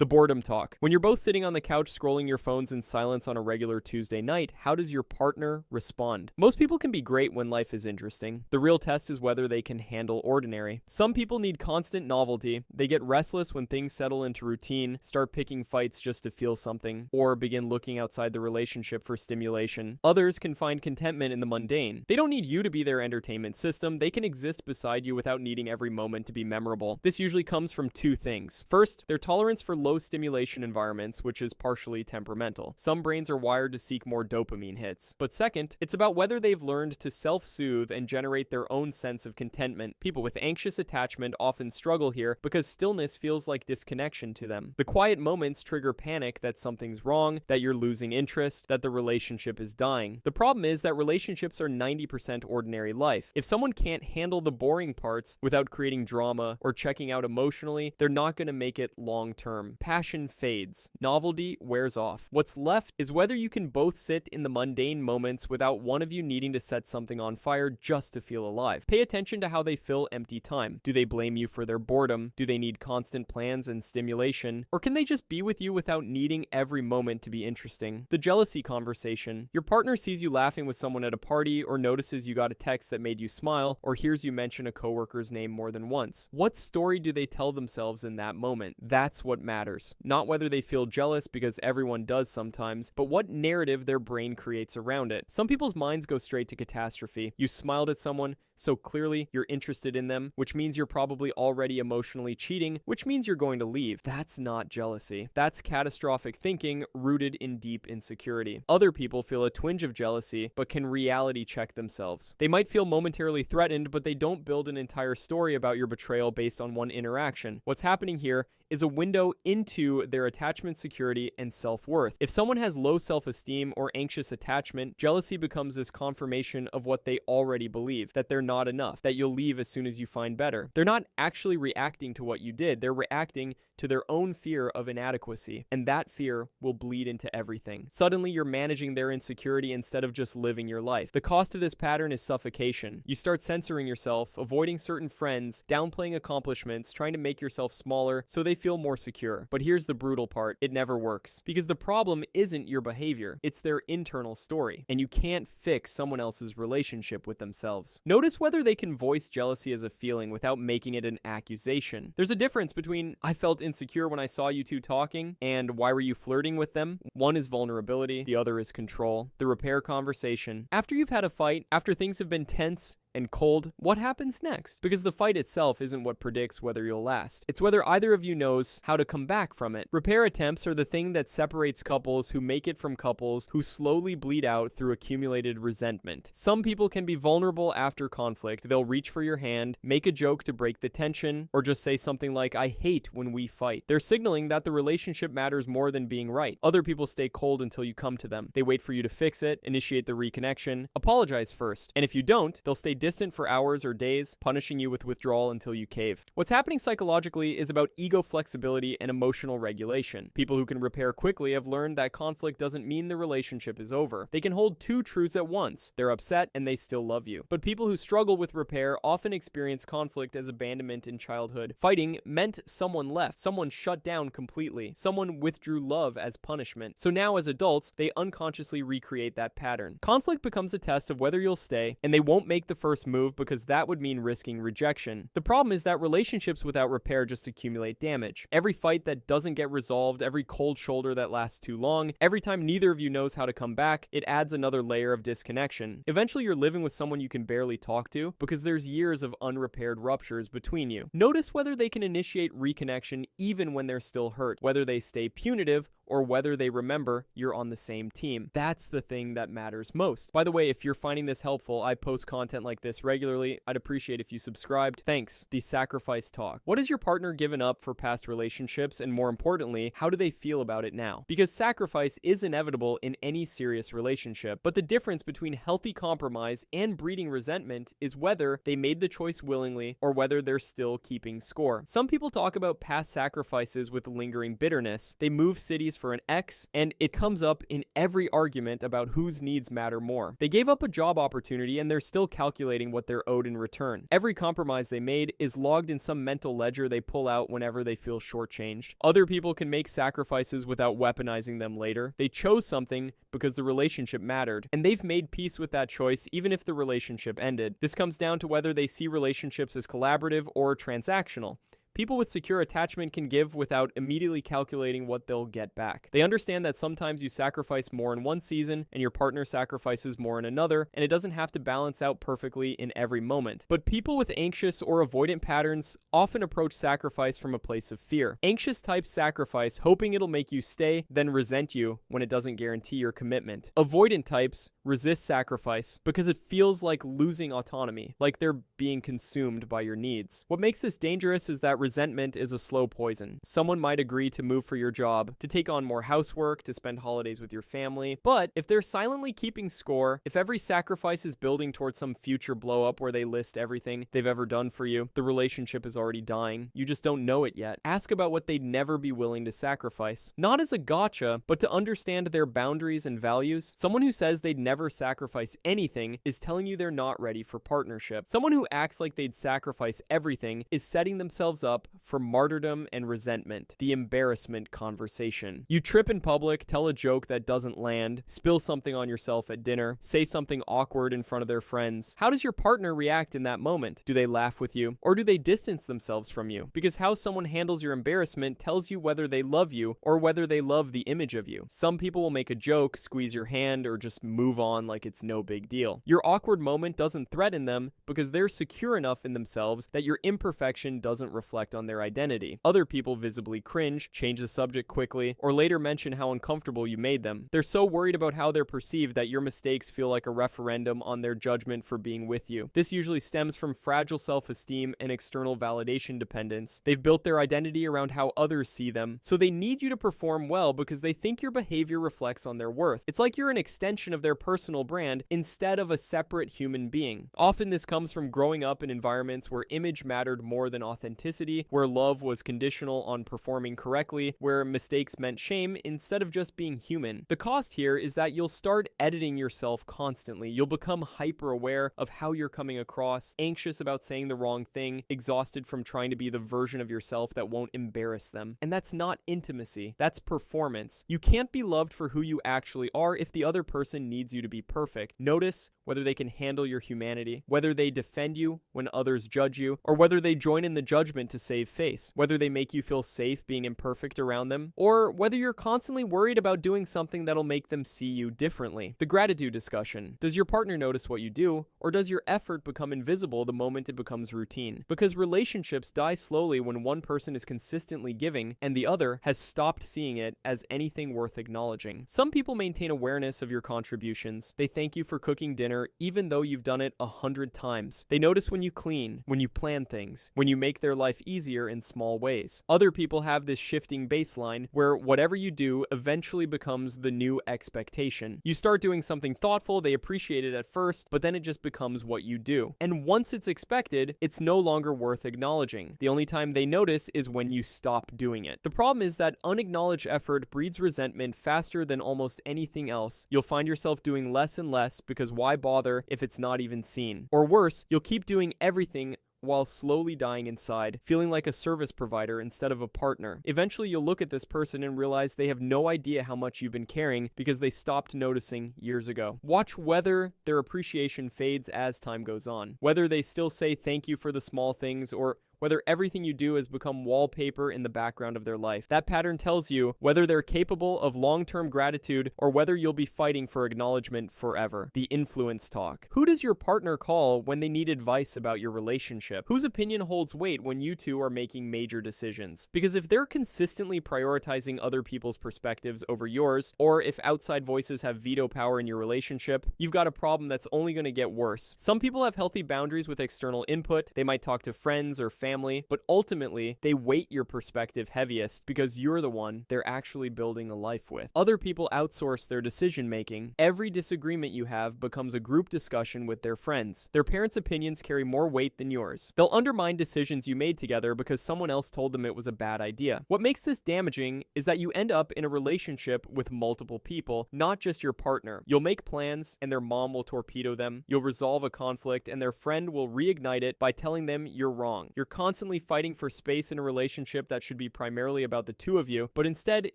The boredom talk. When you're both sitting on the couch scrolling your phones in silence on a regular Tuesday night, how does your partner respond? Most people can be great when life is interesting. The real test is whether they can handle ordinary. Some people need constant novelty. They get restless when things settle into routine, start picking fights just to feel something, or begin looking outside the relationship for stimulation. Others can find contentment in the mundane. They don't need you to be their entertainment system. They can exist beside you without needing every moment to be memorable. This usually comes from two things. First, their tolerance for low stimulation environments, which is partially temperamental. Some brains are wired to seek more dopamine hits. But second, it's about whether they've learned to self-soothe and generate their own sense of contentment. People with anxious attachment often struggle here because stillness feels like disconnection to them. The quiet moments trigger panic that something's wrong, that you're losing interest, that the relationship is dying. The problem is that relationships are 90% ordinary life. If someone can't handle the boring parts without creating drama or checking out emotionally, they're not going to make it long term. Passion fades. Novelty wears off. What's left is whether you can both sit in the mundane moments without one of you needing to set something on fire just to feel alive. Pay attention to how they fill empty time. Do they blame you for their boredom? Do they need constant plans and stimulation? Or can they just be with you without needing every moment to be interesting? The jealousy conversation. Your partner sees you laughing with someone at a party, or notices you got a text that made you smile, or hears you mention a coworker's name more than once. What story do they tell themselves in that moment? That's what matters. Not whether they feel jealous, because everyone does sometimes, but what narrative their brain creates around it. Some people's minds go straight to catastrophe. You smiled at someone, so clearly you're interested in them, which means you're probably already emotionally cheating, which means you're going to leave. That's not jealousy. That's catastrophic thinking rooted in deep insecurity. Other people feel a twinge of jealousy, but can reality check themselves. They might feel momentarily threatened, but they don't build an entire story about your betrayal based on one interaction. What's happening here is a window into their attachment security and self-worth. If someone has low self-esteem or anxious attachment, jealousy becomes this confirmation of what they already believe, that they're not enough, that you'll leave as soon as you find better. They're not actually reacting to what you did. They're reacting to their own fear of inadequacy, and that fear will bleed into everything. Suddenly, you're managing their insecurity instead of just living your life. The cost of this pattern is suffocation. You start censoring yourself, avoiding certain friends, downplaying accomplishments, trying to make yourself smaller so they feel more secure. But here's the brutal part. It never works. Because the problem isn't your behavior. It's their internal story. And you can't fix someone else's relationship with themselves. Notice whether they can voice jealousy as a feeling without making it an accusation. There's a difference between "I felt insecure when I saw you two talking" and "why were you flirting with them?" One is vulnerability, the other is control. The repair conversation. After you've had a fight, after things have been tense and cold, what happens next? Because the fight itself isn't what predicts whether you'll last. It's whether either of you knows how to come back from it. Repair attempts are the thing that separates couples who make it from couples who slowly bleed out through accumulated resentment. Some people can be vulnerable after conflict. They'll reach for your hand, make a joke to break the tension, or just say something like, "I hate when we fight." They're signaling that the relationship matters more than being right. Other people stay cold until you come to them. They wait for you to fix it, initiate the reconnection, apologize first. And if you don't, they'll stay distant for hours or days, punishing you with withdrawal until you cave. What's happening psychologically is about ego flexibility and emotional regulation. People who can repair quickly have learned that conflict doesn't mean the relationship is over. They can hold two truths at once. They're upset and they still love you. But people who struggle with repair often experience conflict as abandonment in childhood. Fighting meant someone left, someone shut down completely, someone withdrew love as punishment. So now as adults, they unconsciously recreate that pattern. Conflict becomes a test of whether you'll stay, and they won't make the first move because that would mean risking rejection. The problem is that relationships without repair just accumulate damage. Every fight that doesn't get resolved, every cold shoulder that lasts too long, every time neither of you knows how to come back, it adds another layer of disconnection. Eventually you're living with someone you can barely talk to because there's years of unrepaired ruptures between you. Notice whether they can initiate reconnection even when they're still hurt, whether they stay punitive, or whether they remember you're on the same team. That's the thing that matters most. By the way, if you're finding this helpful, I post content like this regularly. I'd appreciate if you subscribed. Thanks. The sacrifice talk. What has your partner given up for past relationships? And more importantly, how do they feel about it now? Because sacrifice is inevitable in any serious relationship, but the difference between healthy compromise and breeding resentment is whether they made the choice willingly or whether they're still keeping score. Some people talk about past sacrifices with lingering bitterness. They move cities for an ex, and it comes up in every argument about whose needs matter more. They gave up a job opportunity and they're still calculating what they're owed in return. Every compromise they made is logged in some mental ledger they pull out whenever they feel shortchanged. Other people can make sacrifices without weaponizing them later. They chose something because the relationship mattered, and they've made peace with that choice even if the relationship ended. This comes down to whether they see relationships as collaborative or transactional. People with secure attachment can give without immediately calculating what they'll get back. They understand that sometimes you sacrifice more in one season and your partner sacrifices more in another, and it doesn't have to balance out perfectly in every moment. But people with anxious or avoidant patterns often approach sacrifice from a place of fear. Anxious types sacrifice hoping it'll make you stay, then resent you when it doesn't guarantee your commitment. Avoidant types resist sacrifice because it feels like losing autonomy, like they're being consumed by your needs. What makes this dangerous is that resentment is a slow poison. Someone might agree to move for your job, to take on more housework, to spend holidays with your family, but if they're silently keeping score, if every sacrifice is building towards some future blow up where they list everything they've ever done for you, the relationship is already dying. You just don't know it yet. Ask about what they'd never be willing to sacrifice. Not as a gotcha, but to understand their boundaries and values. Someone who says they'd never sacrifice anything is telling you they're not ready for partnership. Someone who acts like they'd sacrifice everything is setting themselves up for martyrdom and resentment, the embarrassment conversation. You trip in public, tell a joke that doesn't land, spill something on yourself at dinner, say something awkward in front of their friends. How does your partner react in that moment? Do they laugh with you, or do they distance themselves from you? Because how someone handles your embarrassment tells you whether they love you or whether they love the image of you. Some people will make a joke, squeeze your hand, or just move on like it's no big deal. Your awkward moment doesn't threaten them because they're secure enough in themselves that your imperfection doesn't reflect on their identity. Other people visibly cringe, change the subject quickly, or later mention how uncomfortable you made them. They're so worried about how they're perceived that your mistakes feel like a referendum on their judgment for being with you. This usually stems from fragile self-esteem and external validation dependence. They've built their identity around how others see them, so they need you to perform well because they think your behavior reflects on their worth. It's like you're an extension of their personal brand instead of a separate human being. Often this comes from growing up in environments where image mattered more than authenticity, where love was conditional on performing correctly, where mistakes meant shame instead of just being human. The cost here is that you'll start editing yourself constantly. You'll become hyper aware of how you're coming across, anxious about saying the wrong thing, exhausted from trying to be the version of yourself that won't embarrass them. And that's not intimacy, that's performance. You can't be loved for who you actually are if the other person needs you to be perfect. Notice whether they can handle your humanity, whether they defend you when others judge you, or whether they join in the judgment to save face, whether they make you feel safe being imperfect around them, or whether you're constantly worried about doing something that'll make them see you differently. The gratitude discussion. Does your partner notice what you do, or does your effort become invisible the moment it becomes routine? Because relationships die slowly when one person is consistently giving and the other has stopped seeing it as anything worth acknowledging. Some people maintain awareness of your contributions. They thank you for cooking dinner even though you've done it 100 times. They notice when you clean, when you plan things, when you make their life easier in small ways. Other people have this shifting baseline where whatever you do eventually becomes the new expectation. You start doing something thoughtful, they appreciate it at first, but then it just becomes what you do. And once it's expected, it's no longer worth acknowledging. The only time they notice is when you stop doing it. The problem is that unacknowledged effort breeds resentment faster than almost anything else. You'll find yourself doing less and less because why bother if it's not even seen? Or worse, you'll keep doing everything while slowly dying inside, feeling like a service provider instead of a partner. Eventually, you'll look at this person and realize they have no idea how much you've been caring because they stopped noticing years ago. Watch whether their appreciation fades as time goes on, whether they still say thank you for the small things, or whether everything you do has become wallpaper in the background of their life. That pattern tells you whether they're capable of long-term gratitude or whether you'll be fighting for acknowledgement forever. The influence talk. Who does your partner call when they need advice about your relationship? Whose opinion holds weight when you two are making major decisions? Because if they're consistently prioritizing other people's perspectives over yours, or if outside voices have veto power in your relationship, you've got a problem that's only going to get worse. Some people have healthy boundaries with external input. They might talk to friends or family family, but ultimately, they weight your perspective heaviest because you're the one they're actually building a life with. Other people outsource their decision making. Every disagreement you have becomes a group discussion with their friends. Their parents' opinions carry more weight than yours. They'll undermine decisions you made together because someone else told them it was a bad idea. What makes this damaging is that you end up in a relationship with multiple people, not just your partner. You'll make plans and their mom will torpedo them. You'll resolve a conflict and their friend will reignite it by telling them you're wrong. You're constantly fighting for space in a relationship that should be primarily about the two of you, but instead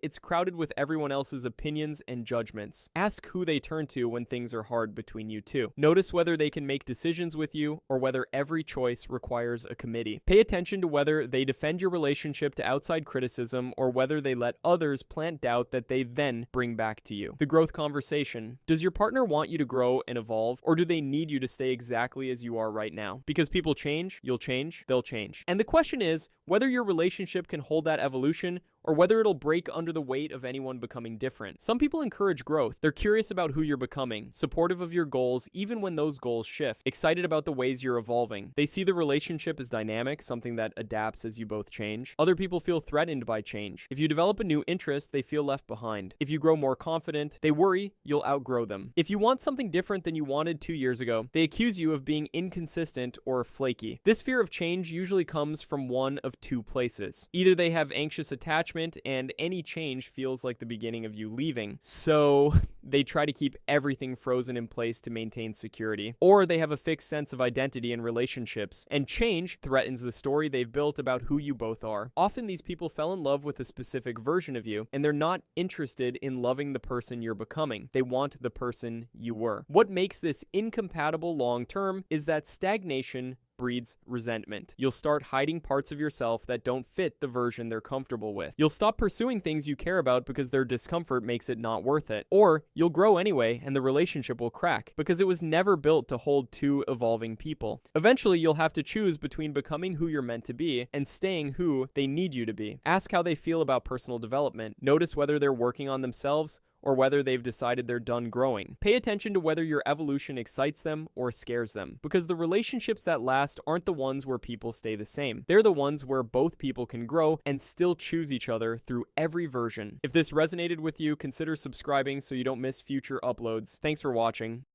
it's crowded with everyone else's opinions and judgments. Ask who they turn to when things are hard between you two. Notice whether they can make decisions with you or whether every choice requires a committee. Pay attention to whether they defend your relationship to outside criticism or whether they let others plant doubt that they then bring back to you. The growth conversation. Does your partner want you to grow and evolve, or do they need you to stay exactly as you are right now? Because people change, you'll change, they'll change. And the question is whether your relationship can hold that evolution or whether it'll break under the weight of anyone becoming different. Some people encourage growth. They're curious about who you're becoming, supportive of your goals even when those goals shift, excited about the ways you're evolving. They see the relationship as dynamic, something that adapts as you both change. Other people feel threatened by change. If you develop a new interest, they feel left behind. If you grow more confident, they worry you'll outgrow them. If you want something different than you wanted 2 years ago, they accuse you of being inconsistent or flaky. This fear of change usually comes from one of two places. Either they have anxious attachment and any change feels like the beginning of you leaving, so they try to keep everything frozen in place to maintain security. Or they have a fixed sense of identity in relationships, and change threatens the story they've built about who you both are. Often these people fell in love with a specific version of you, and they're not interested in loving the person you're becoming. They want the person you were. What makes this incompatible long term is that stagnation breeds resentment. You'll start hiding parts of yourself that don't fit the version they're comfortable with. You'll stop pursuing things you care about because their discomfort makes it not worth it. Or you'll grow anyway and the relationship will crack because it was never built to hold two evolving people. Eventually, you'll have to choose between becoming who you're meant to be and staying who they need you to be. Ask how they feel about personal development. Notice whether they're working on themselves or whether they've decided they're done growing. Pay attention to whether your evolution excites them or scares them, because the relationships that last aren't the ones where people stay the same. They're the ones where both people can grow and still choose each other through every version. If this resonated with you, consider subscribing so you don't miss future uploads. Thanks for watching.